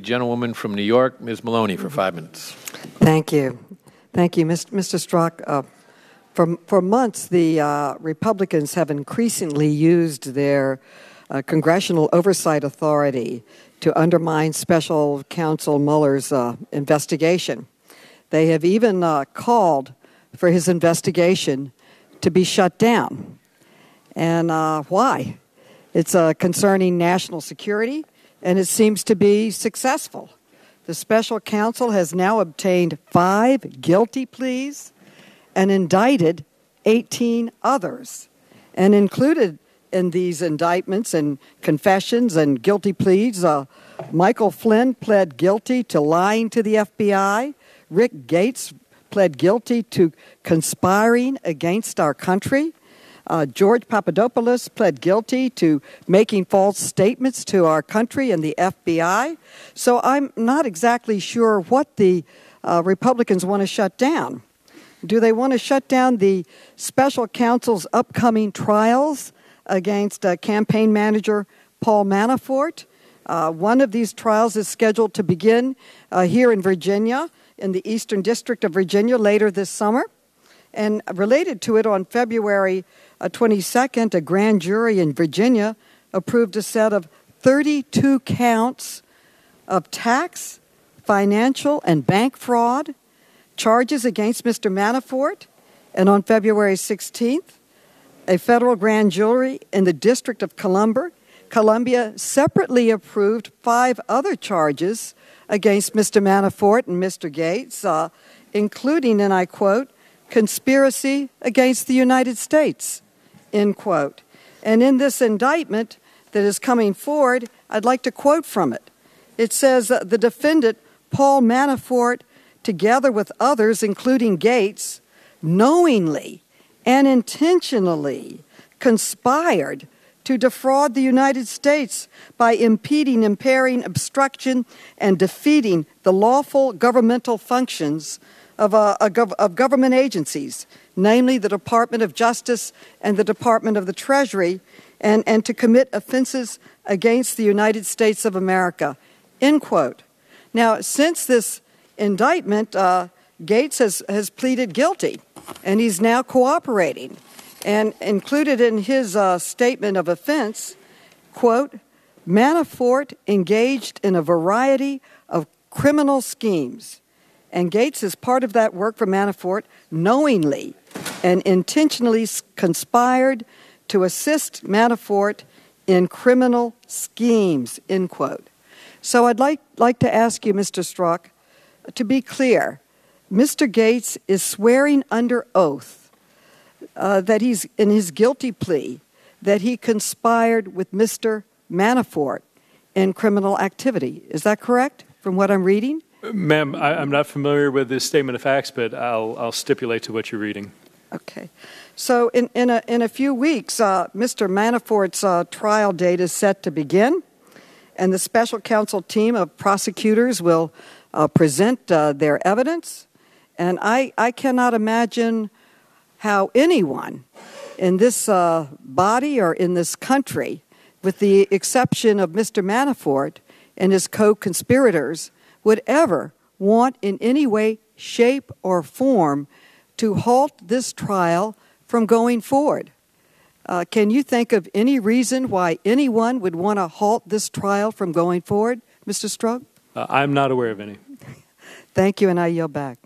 Gentlewoman from New York, Ms. Maloney, for 5 minutes. Thank you. Thank you, Mr. Strzok. For months, the Republicans have increasingly used their congressional oversight authority to undermine Special Counsel Mueller's investigation. They have even called for his investigation to be shut down. And why? It's concerning national security, and it seems to be successful. The special counsel has now obtained 5 guilty pleas and indicted 18 others. And included in these indictments and confessions and guilty pleas, Michael Flynn pled guilty to lying to the FBI. Rick Gates pled guilty to conspiring against our country. George Papadopoulos pled guilty to making false statements to our country and the FBI. So I'm not exactly sure what the Republicans want to shut down. Do they want to shut down the special counsel's upcoming trials against campaign manager Paul Manafort? One of these trials is scheduled to begin here in Virginia, in the Eastern District of Virginia, later this summer. And related to it, on February 22nd, a grand jury in Virginia approved a set of 32 counts of tax, financial, and bank fraud charges against Mr. Manafort. And on February 16th, a federal grand jury in the District of Columbia separately approved 5 other charges against Mr. Manafort and Mr. Gates, including, and I quote, conspiracy against the United States, end quote. And in this indictment that is coming forward, I'd like to quote from it. It says, the defendant, Paul Manafort, together with others, including Gates, knowingly and intentionally conspired to defraud the United States by impeding, impairing, obstruction, and defeating the lawful governmental functions of government agencies, namely the Department of Justice and the Department of the Treasury, and to commit offenses against the United States of America, end quote. Now, since this indictment, Gates has pleaded guilty, and he's now cooperating. And included in his statement of offense, quote, Manafort engaged in a variety of criminal schemes. And Gates, as part of that work for Manafort, knowingly and intentionally conspired to assist Manafort in criminal schemes, end quote. So I'd like to ask you, Mr. Strzok, to be clear. Mr. Gates is swearing under oath that he's in his guilty plea that he conspired with Mr. Manafort in criminal activity. Is that correct from what I'm reading? Ma'am, I'm not familiar with this statement of facts, but I'll stipulate to what you're reading. Okay. So in a few weeks, Mr. Manafort's trial date is set to begin, and the special counsel team of prosecutors will present their evidence. And I cannot imagine how anyone in this body or in this country, with the exception of Mr. Manafort and his co-conspirators, would ever want in any way, shape, or form to halt this trial from going forward. Can you think of any reason why anyone would want to halt this trial from going forward, Mr. Strzok? I'm not aware of any. Thank you, and I yield back.